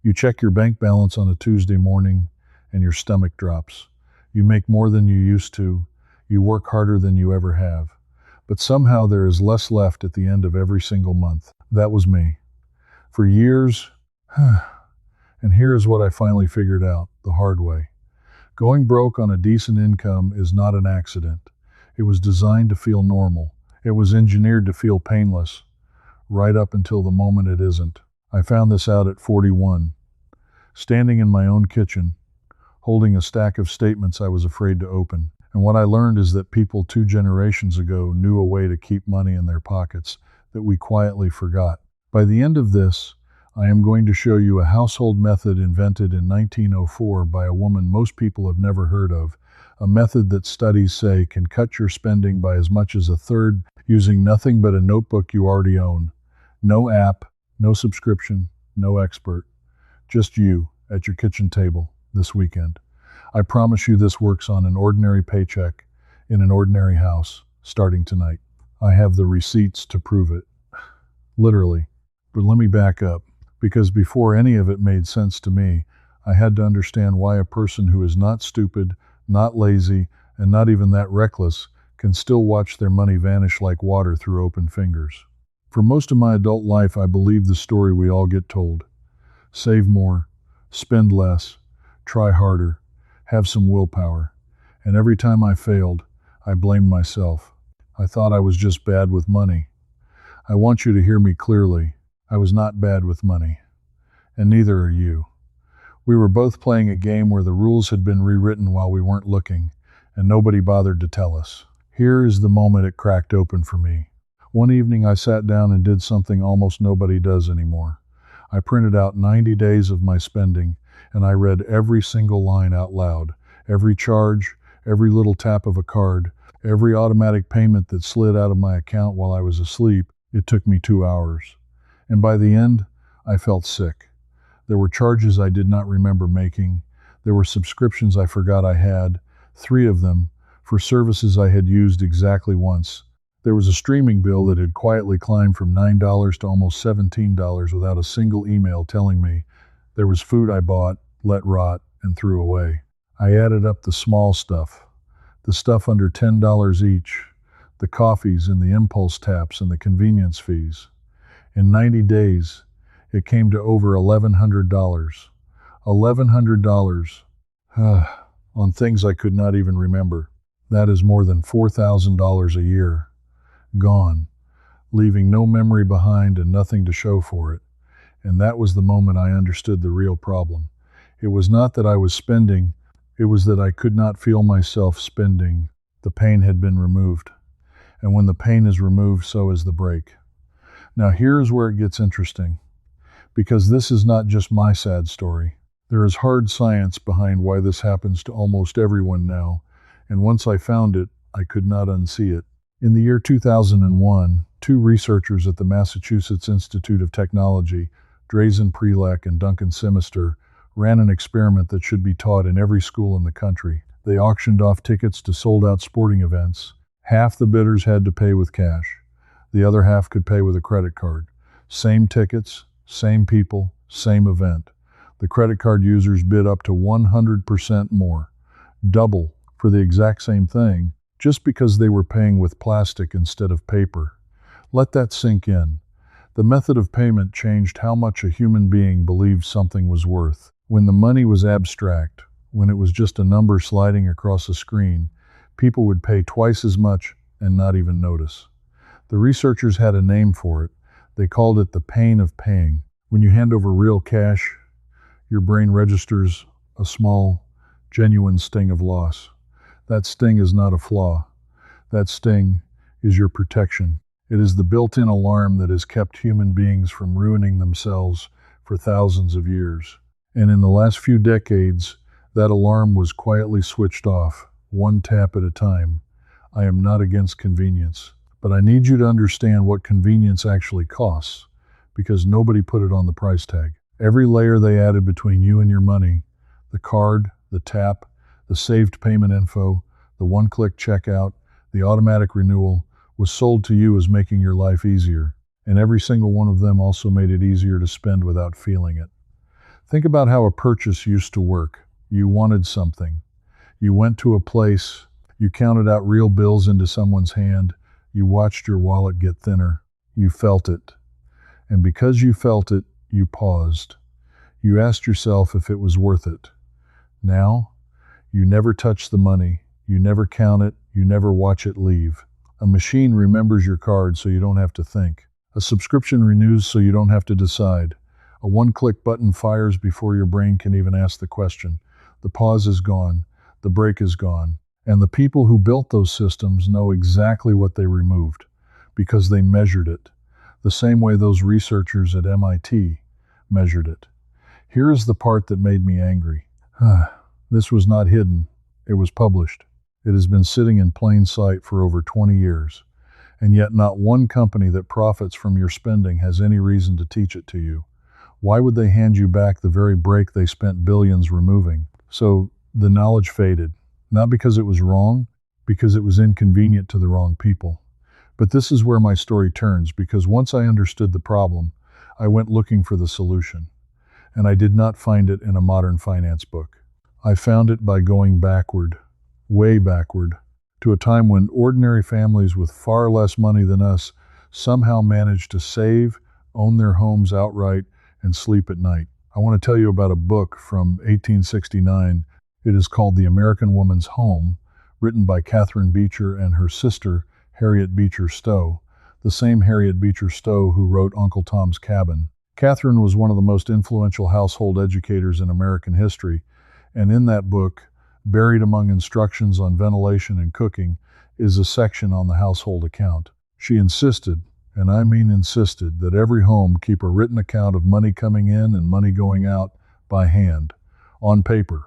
You check your bank balance on a Tuesday morning and your stomach drops. You make more than you used to. You work harder than you ever have. But somehow there is less left at the end of every single month. That was me. For years, and here is what I finally figured out the hard way. Going broke on a decent income is not an accident. It was designed to feel normal. It was engineered to feel painless, right up until the moment it isn't. I found this out at 41, standing in my own kitchen, holding a stack of statements I was afraid to open. And what I learned is that people 2 generations ago knew a way to keep money in their pockets that we quietly forgot. By the end of this, I am going to show you a household method invented in 1904 by a woman most people have never heard of, a method that studies say can cut your spending by as much as a third using nothing but a notebook you already own. No app, no subscription, no expert. Just you at your kitchen table this weekend. I promise you this works on an ordinary paycheck in an ordinary house starting tonight. I have the receipts to prove it. Literally. But let me back up, because before any of it made sense to me, I had to understand why a person who is not stupid, not lazy, and not even that reckless can still watch their money vanish like water through open fingers. For most of my adult life, I believed the story we all get told. Save more, spend less, try harder, have some willpower. And every time I failed, I blamed myself. I thought I was just bad with money. I want you to hear me clearly. I was not bad with money. And neither are you. We were both playing a game where the rules had been rewritten while we weren't looking, and nobody bothered to tell us. Here is the moment it cracked open for me. One evening I sat down and did something almost nobody does anymore. I printed out 90 days of my spending, and I read every single line out loud. Every charge, every little tap of a card, every automatic payment that slid out of my account while I was asleep. It took me 2 hours. And by the end, I felt sick. There were charges I did not remember making. There were subscriptions I forgot I had, 3 of them, for services I had used exactly once. There was a streaming bill that had quietly climbed from $9 to almost $17 without a single email telling me. There was food I bought, let rot, and threw away. I added up the small stuff, the stuff under $10 each, the coffees and the impulse taps and the convenience fees. In 90 days, it came to over $1,100. $1,100 on things I could not even remember. That is more than $4,000 a year. Gone, leaving no memory behind and nothing to show for it. And that was the moment I understood the real problem. It was not that I was spending, it was that I could not feel myself spending. The pain had been removed. And when the pain is removed, so is the break. Now here is where it gets interesting, because this is not just my sad story. There is hard science behind why this happens to almost everyone now, and once I found it, I could not unsee it. In the year 2001, 2 researchers at the Massachusetts Institute of Technology, Drazen Prelek and Duncan Simister, ran an experiment that should be taught in every school in the country. They auctioned off tickets to sold-out sporting events. Half the bidders had to pay with cash. The other half could pay with a credit card. Same tickets, same people, same event. The credit card users bid up to 100% more, double for the exact same thing, just because they were paying with plastic instead of paper. Let that sink in. The method of payment changed how much a human being believed something was worth. When the money was abstract, when it was just a number sliding across a screen, people would pay twice as much and not even notice. The researchers had a name for it. They called it the pain of paying. When you hand over real cash, your brain registers a small, genuine sting of loss. That sting is not a flaw. That sting is your protection. It is the built-in alarm that has kept human beings from ruining themselves for thousands of years. And in the last few decades, that alarm was quietly switched off, one tap at a time. I am not against convenience, but I need you to understand what convenience actually costs, because nobody put it on the price tag. Every layer they added between you and your money, the card, the tap, the saved payment info, the one-click checkout, the automatic renewal, was sold to you as making your life easier. And every single one of them also made it easier to spend without feeling it. Think about how a purchase used to work. You wanted something. You went to a place. You counted out real bills into someone's hand. You watched your wallet get thinner. You felt it. And because you felt it, you paused. You asked yourself if it was worth it. Now, you never touch the money. You never count it. You never watch it leave. A machine remembers your card so you don't have to think. A subscription renews so you don't have to decide. A one-click button fires before your brain can even ask the question. The pause is gone. The break is gone. And the people who built those systems know exactly what they removed because they measured it, the same way those researchers at MIT measured it. Here is the part that made me angry. This was not hidden. It was published. It has been sitting in plain sight for over 20 years, and yet not one company that profits from your spending has any reason to teach it to you. Why would they hand you back the very break they spent billions removing? So the knowledge faded, not because it was wrong, because it was inconvenient to the wrong people. But this is where my story turns, because once I understood the problem, I went looking for the solution. And I did not find it in a modern finance book. I found it by going backward, way backward, to a time when ordinary families with far less money than us somehow managed to save, own their homes outright, and sleep at night. I want to tell you about a book from 1869. It is called The American Woman's Home, written by Catherine Beecher and her sister, Harriet Beecher Stowe, the same Harriet Beecher Stowe who wrote Uncle Tom's Cabin. Catherine was one of the most influential household educators in American history, and in that book, buried among instructions on ventilation and cooking, is a section on the household account. She insisted, and I mean insisted, that every home keep a written account of money coming in and money going out by hand, on paper,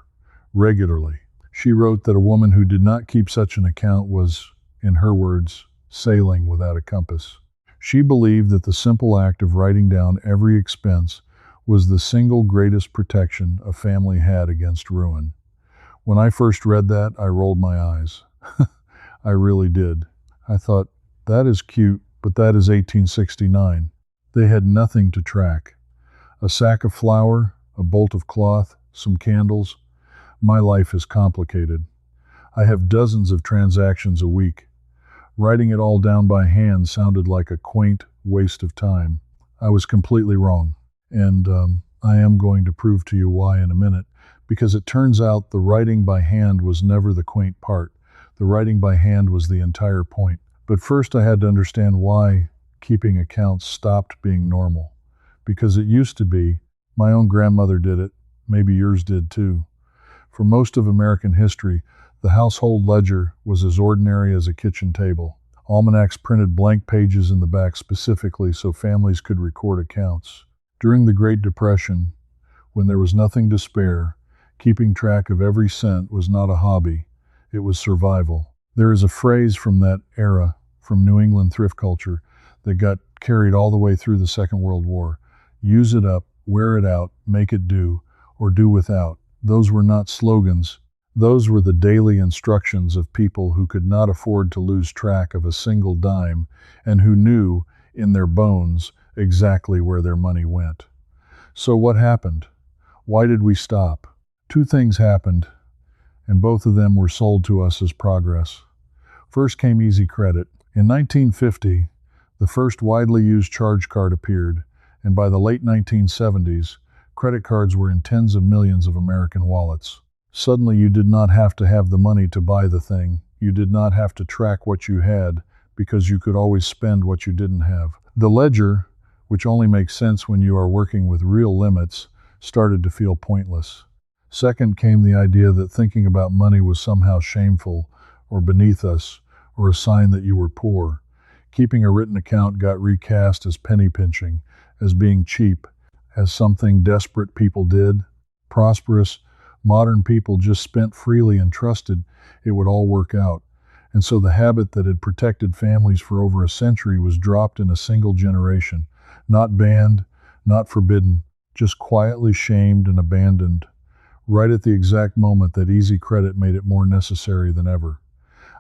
regularly. She wrote that a woman who did not keep such an account was, in her words, sailing without a compass. She believed that the simple act of writing down every expense was the single greatest protection a family had against ruin. When I first read that, I rolled my eyes. I really did. I thought, that is cute, but that is 1869. They had nothing to track. A sack of flour, a bolt of cloth, some candles. My life is complicated. I have dozens of transactions a week. Writing it all down by hand sounded like a quaint waste of time. I was completely wrong. And I am going to prove to you why in a minute, because it turns out the writing by hand was never the quaint part. The writing by hand was the entire point. But first I had to understand why keeping accounts stopped being normal. Because it used to be. My own grandmother did it. Maybe yours did too. For most of American history, the household ledger was as ordinary as a kitchen table. Almanacs printed blank pages in the back specifically so families could record accounts. During the Great Depression, when there was nothing to spare, keeping track of every cent was not a hobby, it was survival. There is a phrase from that era, from New England thrift culture, that got carried all the way through the Second World War. Use it up, wear it out, make it do, or do without. Those were not slogans. Those were the daily instructions of people who could not afford to lose track of a single dime and who knew, in their bones, exactly where their money went. So what happened? Why did we stop? Two things happened, and both of them were sold to us as progress. First came easy credit. In 1950, the first widely used charge card appeared, and by the late 1970s, credit cards were in tens of millions of American wallets. Suddenly you did not have to have the money to buy the thing. You did not have to track what you had because you could always spend what you didn't have. The ledger, which only makes sense when you are working with real limits, started to feel pointless. Second came the idea that thinking about money was somehow shameful or beneath us or a sign that you were poor. Keeping a written account got recast as penny pinching, as being cheap, as something desperate people did. Prosperous, modern people just spent freely and trusted it would all work out. And so the habit that had protected families for over a century was dropped in a single generation. Not banned, not forbidden, just quietly shamed and abandoned, right at the exact moment that easy credit made it more necessary than ever.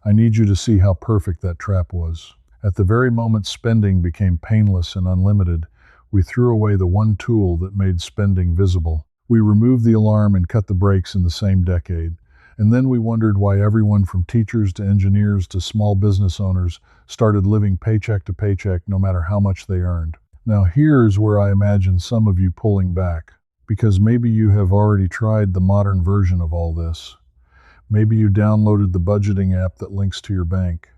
I need you to see how perfect that trap was. At the very moment spending became painless and unlimited, we threw away the one tool that made spending visible. We removed the alarm and cut the brakes in the same decade. And then we wondered why everyone from teachers to engineers to small business owners started living paycheck to paycheck no matter how much they earned. Now here's where I imagine some of you pulling back, because maybe you have already tried the modern version of all this. Maybe you downloaded the budgeting app that links to your bank.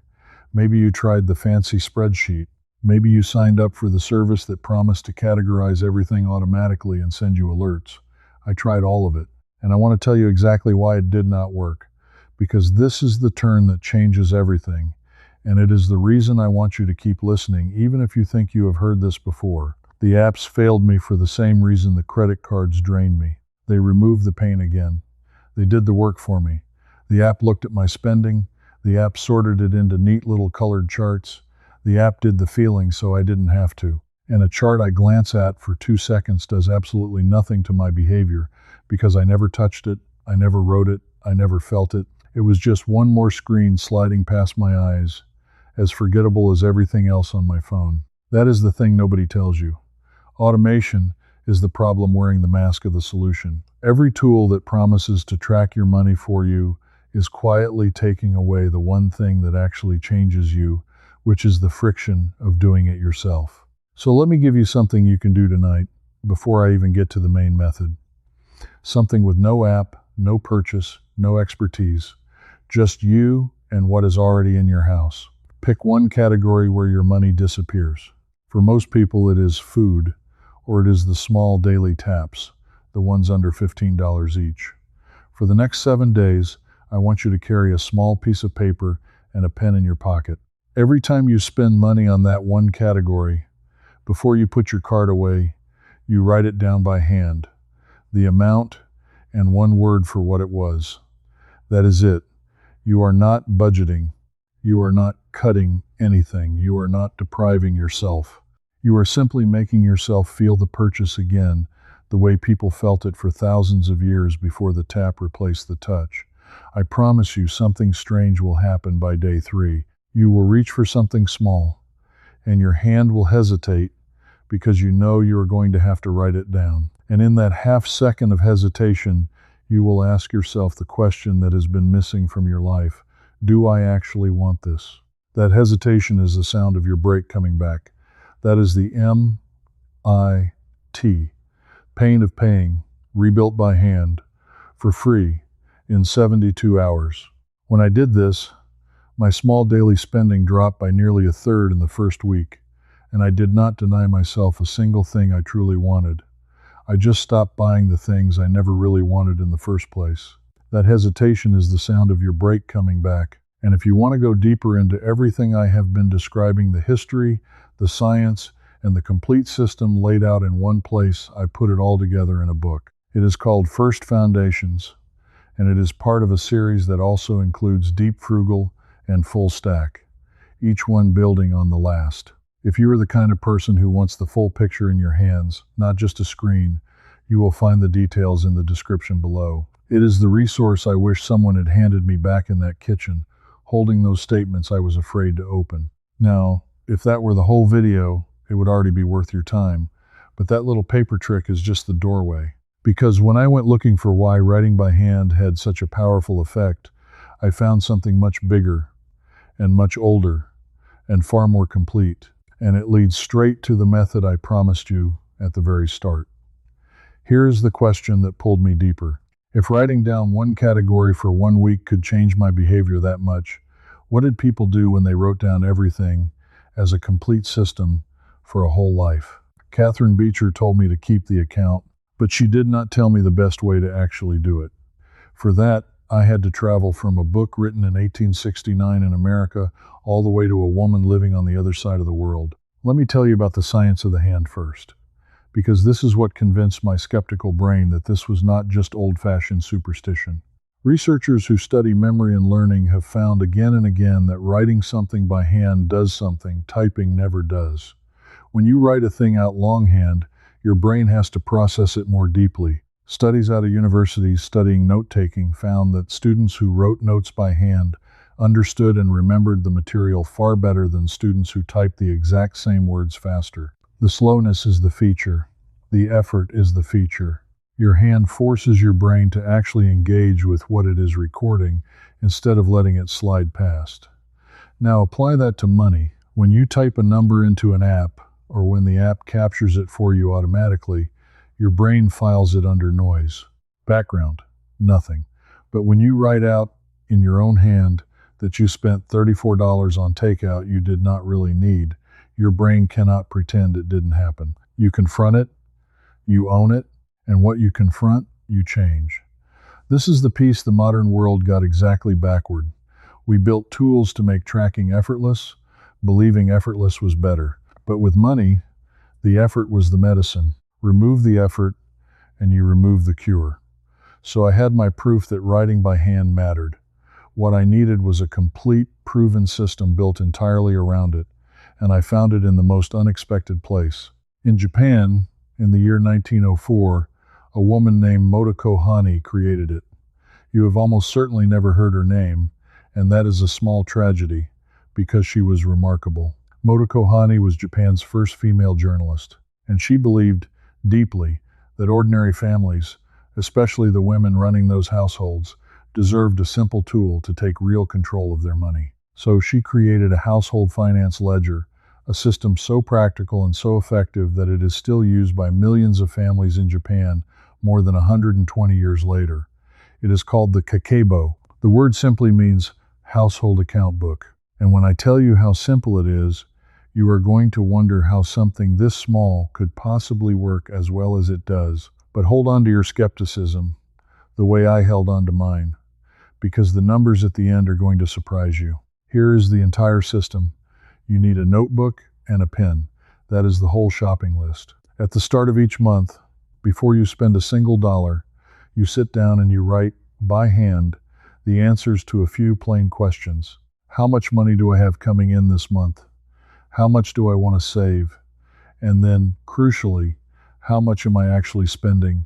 Maybe you tried the fancy spreadsheet. Maybe you signed up for the service that promised to categorize everything automatically and send you alerts. I tried all of it, and I want to tell you exactly why it did not work. Because this is the turn that changes everything, and it is the reason I want you to keep listening, even if you think you have heard this before. The apps failed me for the same reason the credit cards drained me. They removed the pain again. They did the work for me. The app looked at my spending. The app sorted it into neat little colored charts. The app did the feeling so I didn't have to. And a chart I glance at for 2 seconds does absolutely nothing to my behavior because I never touched it, I never wrote it, I never felt it. It was just one more screen sliding past my eyes, as forgettable as everything else on my phone. That is the thing nobody tells you. Automation is the problem wearing the mask of the solution. Every tool that promises to track your money for you is quietly taking away the one thing that actually changes you, which is the friction of doing it yourself. So let me give you something you can do tonight before I even get to the main method. Something with no app, no purchase, no expertise, just you and what is already in your house. Pick one category where your money disappears. For most people, it is food, or it is the small daily taps, the ones under $15 each. For the next 7 days, I want you to carry a small piece of paper and a pen in your pocket. Every time you spend money on that one category, before you put your card away, you write it down by hand, the amount and one word for what it was. That is it. You are not budgeting. You are not cutting anything. You are not depriving yourself. You are simply making yourself feel the purchase again, the way people felt it for thousands of years before the tap replaced the touch. I promise you something strange will happen by day 3. You will reach for something small, and your hand will hesitate because you know you are going to have to write it down. And in that half second of hesitation, you will ask yourself the question that has been missing from your life. Do I actually want this? That hesitation is the sound of your brake coming back. That is the M-I-T, pain of paying, rebuilt by hand, for free, in 72 hours. When I did this, my small daily spending dropped by nearly 1/3 in the first week, and I did not deny myself a single thing I truly wanted. I just stopped buying the things I never really wanted in the first place. That hesitation is the sound of your brake coming back. And if you want to go deeper into everything I have been describing, the history, the science, and the complete system laid out in one place, I put it all together in a book. It is called First Foundations, and it is part of a series that also includes Deep Frugal and Full Stack, each one building on the last. If you are the kind of person who wants the full picture in your hands, not just a screen, you will find the details in the description below. It is the resource I wish someone had handed me back in that kitchen, holding those statements I was afraid to open. Now, if that were the whole video, it would already be worth your time, but that little paper trick is just the doorway. Because when I went looking for why writing by hand had such a powerful effect, I found something much bigger and much older and far more complete. And it leads straight to the method I promised you at the very start. Here is the question that pulled me deeper. If writing down one category for 1 week could change my behavior that much, what did people do when they wrote down everything as a complete system for a whole life? Catherine Beecher told me to keep the account, but she did not tell me the best way to actually do it. For that, I had to travel from a book written in 1869 in America all the way to a woman living on the other side of the world. Let me tell you about the science of the hand first, because this is what convinced my skeptical brain that this was not just old-fashioned superstition. Researchers who study memory and learning have found again and again that writing something by hand does something typing never does. When you write a thing out longhand, your brain has to process it more deeply. Studies out of universities studying note-taking found that students who wrote notes by hand understood and remembered the material far better than students who typed the exact same words faster. The slowness is the feature. The effort is the feature. Your hand forces your brain to actually engage with what it is recording instead of letting it slide past. Now apply that to money. When you type a number into an app, or when the app captures it for you automatically, your brain files it under noise. Background, nothing. But when you write out in your own hand that you spent $34 on takeout you did not really need, your brain cannot pretend it didn't happen. You confront it, you own it, and what you confront, you change. This is the piece the modern world got exactly backward. We built tools to make tracking effortless, believing effortless was better. But with money, the effort was the medicine. Remove the effort, and you remove the cure. So I had my proof that writing by hand mattered. What I needed was a complete, proven system built entirely around it, and I found it in the most unexpected place. In Japan, in the year 1904, a woman named Motoko Hani created it. You have almost certainly never heard her name, and that is a small tragedy, because she was remarkable. Motoko Hani was Japan's first female journalist, and she believed deeply that ordinary families, especially the women running those households, deserved a simple tool to take real control of their money. So she created a household finance ledger, a system so practical and so effective that it is still used by millions of families in Japan more than 120 years later. It is called the Kakeibo. The word simply means household account book. And when I tell you how simple it is, you are going to wonder how something this small could possibly work as well as it does. But hold on to your skepticism, the way I held on to mine, because the numbers at the end are going to surprise you. Here is the entire system. You need a notebook and a pen. That is the whole shopping list. At the start of each month, before you spend a single dollar, you sit down and you write by hand the answers to a few plain questions. How much money do I have coming in this month? How much do I want to save? And then, crucially, how much am I actually spending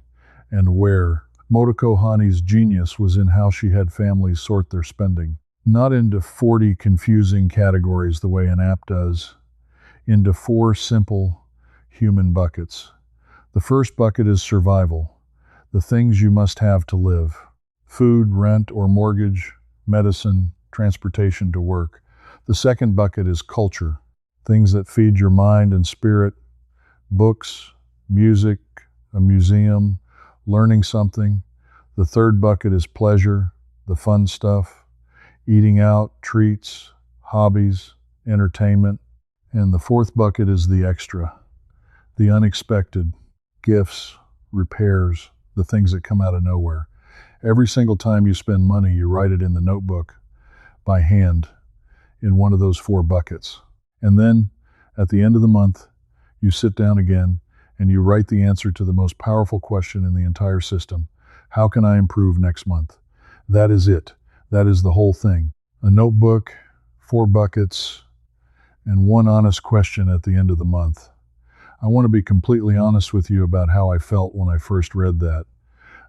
and where? Motoko Hani's genius was in how she had families sort their spending. Not into 40 confusing categories the way an app does, into 4 simple human buckets. The first bucket is survival, the things you must have to live. Food, rent or mortgage, medicine, transportation to work. The second bucket is culture, things that feed your mind and spirit, books, music, a museum, learning something. The third bucket is pleasure, the fun stuff, eating out, treats, hobbies, entertainment. And the fourth bucket is the extra, the unexpected, gifts, repairs, the things that come out of nowhere. Every single time you spend money, you write it in the notebook by hand in one of those 4 buckets. And then at the end of the month, you sit down again and you write the answer to the most powerful question in the entire system. How can I improve next month? That is it. That is the whole thing. A notebook, 4 buckets, and 1 honest question at the end of the month. I want to be completely honest with you about how I felt when I first read that.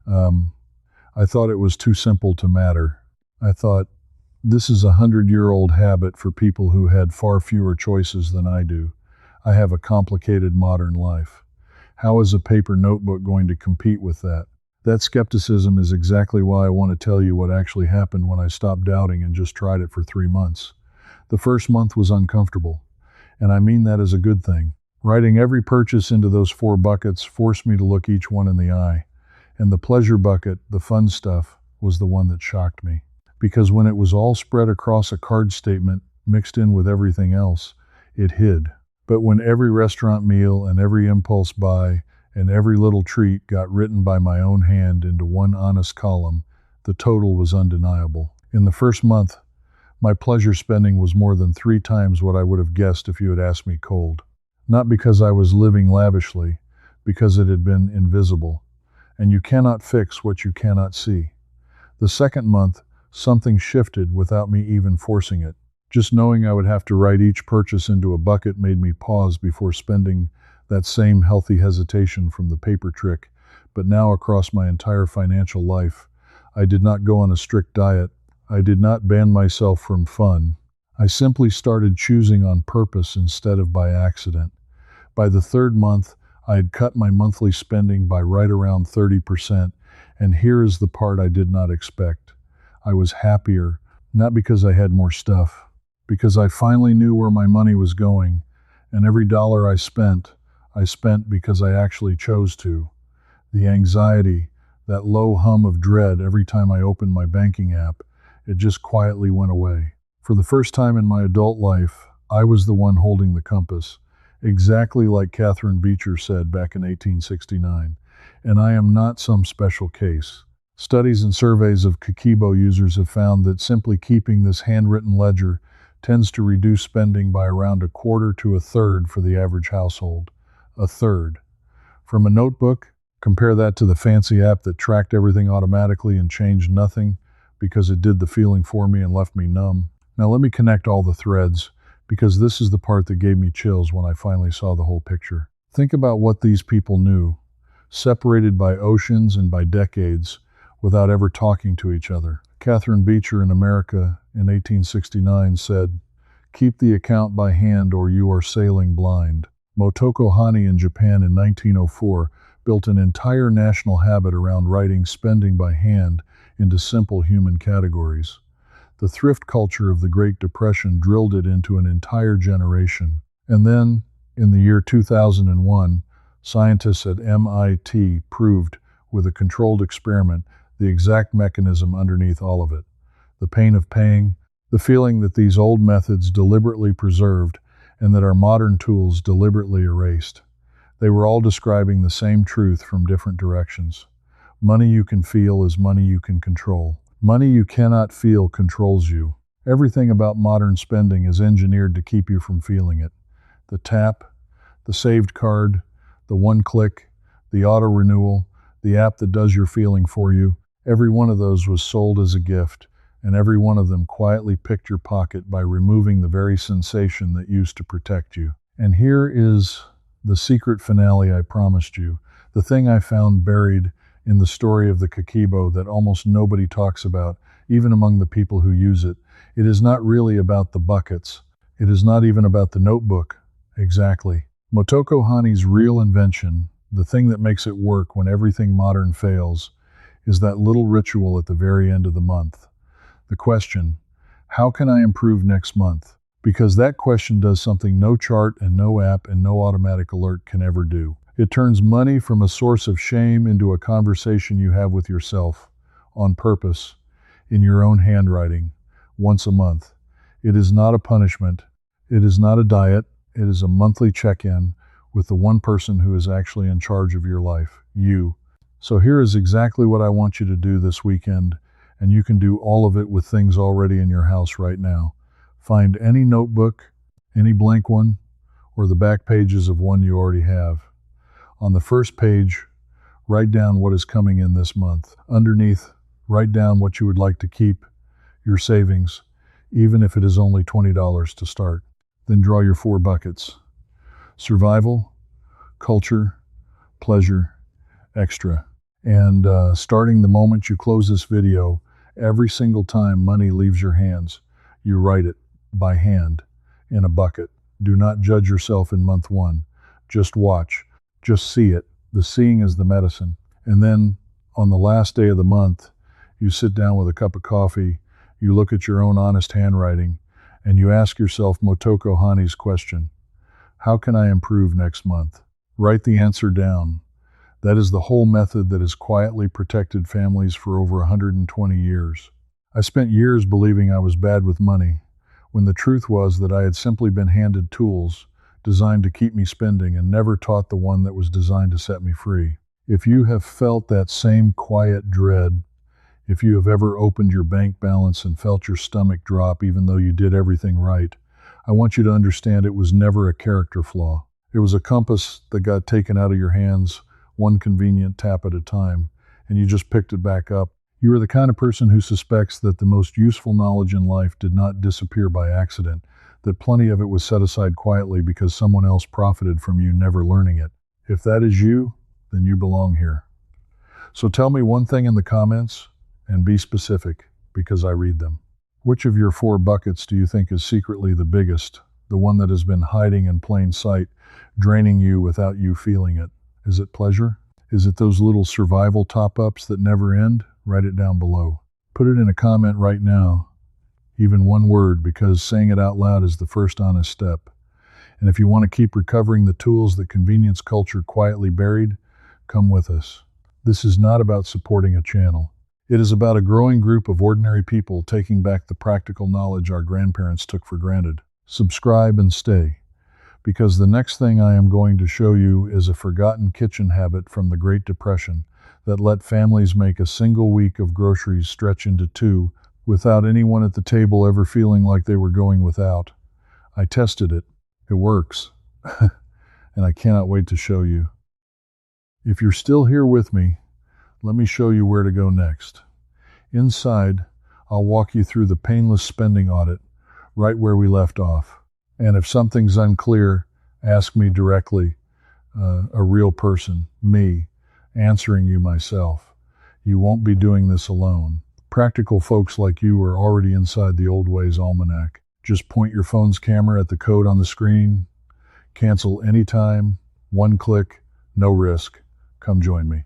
I thought it was too simple to matter. I thought, this is a 100-year-old habit for people who had far fewer choices than I do. I have a complicated modern life. How is a paper notebook going to compete with that? That skepticism is exactly why I want to tell you what actually happened when I stopped doubting and just tried it for 3 months. The first month was uncomfortable, and I mean that as a good thing. Writing every purchase into those 4 buckets forced me to look each one in the eye. And the pleasure bucket, the fun stuff, was the one that shocked me. Because when it was all spread across a card statement, mixed in with everything else, it hid. But when every restaurant meal and every impulse buy and every little treat got written by my own hand into one honest column, the total was undeniable. In the first month, my pleasure spending was more than 3 times what I would have guessed if you had asked me cold. Not because I was living lavishly, because it had been invisible. And you cannot fix what you cannot see. The second month, something shifted without me even forcing it. Just knowing I would have to write each purchase into a bucket made me pause before spending that same healthy hesitation from the paper trick, but now across my entire financial life. I did not go on a strict diet. I did not ban myself from fun. I simply started choosing on purpose instead of by accident. By the 3rd month, I had cut my monthly spending by right around 30%, and here is the part I did not expect. I was happier, not because I had more stuff, because I finally knew where my money was going, and every dollar I spent because I actually chose to. The anxiety, that low hum of dread every time I opened my banking app, it just quietly went away. For the first time in my adult life, I was the one holding the compass, exactly like Catherine Beecher said back in 1869, and I am not some special case. Studies and surveys of Kakebo users have found that simply keeping this handwritten ledger tends to reduce spending by around a quarter to a third for the average household. A third. From a notebook, compare that to the fancy app that tracked everything automatically and changed nothing because it did the feeling for me and left me numb. Now let me connect all the threads, because this is the part that gave me chills when I finally saw the whole picture. Think about what these people knew, separated by oceans and by decades, without ever talking to each other. Catherine Beecher in America in 1869 said, "Keep the account by hand or you are sailing blind." Motoko Hani in Japan in 1904 built an entire national habit around writing spending by hand into simple human categories. The thrift culture of the Great Depression drilled it into an entire generation. And then, in the year 2001, scientists at MIT proved, with a controlled experiment, the exact mechanism underneath all of it. The pain of paying, the feeling that these old methods deliberately preserved and that our modern tools deliberately erased. They were all describing the same truth from different directions. Money you can feel is money you can control. Money you cannot feel controls you. Everything about modern spending is engineered to keep you from feeling it. The tap, the saved card, the one click, the auto renewal, the app that does your feeling for you, every one of those was sold as a gift, and every one of them quietly picked your pocket by removing the very sensation that used to protect you. And here is the secret finale I promised you, the thing I found buried in the story of the Kakebo that almost nobody talks about, even among the people who use it. It is not really about the buckets. It is not even about the notebook. Exactly. Motoko Hani's real invention, the thing that makes it work when everything modern fails, is that little ritual at the very end of the month. The question, how can I improve next month? Because that question does something no chart and no app and no automatic alert can ever do. It turns money from a source of shame into a conversation you have with yourself, on purpose, in your own handwriting, once a month. It is not a punishment. It is not a diet. It is a monthly check-in with the one person who is actually in charge of your life, you. So here is exactly what I want you to do this weekend, and you can do all of it with things already in your house right now. Find any notebook, any blank one, or the back pages of one you already have. On the first page, write down what is coming in this month. Underneath, write down what you would like to keep, your savings, even if it is only $20 to start. Then draw your 4 buckets: survival, culture, pleasure, extra. And starting the moment you close this video, every single time money leaves your hands, you write it by hand in a bucket. Do not judge yourself in month 1. Just watch. Just see it. The seeing is the medicine. And then on the last day of the month, you sit down with a cup of coffee, you look at your own honest handwriting, and you ask yourself Motoko Hani's question: how can I improve next month? Write the answer down. That is the whole method that has quietly protected families for over 120 years. I spent years believing I was bad with money, when the truth was that I had simply been handed tools designed to keep me spending and never taught the one that was designed to set me free. If you have felt that same quiet dread, if you have ever opened your bank balance and felt your stomach drop even though you did everything right, I want you to understand it was never a character flaw. It was a compass that got taken out of your hands one convenient tap at a time, and you just picked it back up. You are the kind of person who suspects that the most useful knowledge in life did not disappear by accident, that plenty of it was set aside quietly because someone else profited from you never learning it. If that is you, then you belong here. So tell me one thing in the comments, and be specific, because I read them. Which of your 4 buckets do you think is secretly the biggest, the one that has been hiding in plain sight, draining you without you feeling it? Is it pleasure? Is it those little survival top-ups that never end? Write it down below. Put it in a comment right now, even one word, because saying it out loud is the first honest step. And if you want to keep recovering the tools that convenience culture quietly buried, come with us. This is not about supporting a channel. It is about a growing group of ordinary people taking back the practical knowledge our grandparents took for granted. Subscribe and stay, because the next thing I am going to show you is a forgotten kitchen habit from the Great Depression that let families make a single week of groceries stretch into 2 without anyone at the table ever feeling like they were going without. I tested it. It works. And I cannot wait to show you. If you're still here with me, let me show you where to go next. Inside, I'll walk you through the painless spending audit, right where we left off. And if something's unclear, ask me directly, a real person, me, answering you myself. You won't be doing this alone. Practical folks like you are already inside the Old Ways Almanac. Just point your phone's camera at the code on the screen. Cancel anytime, one click, no risk. Come join me.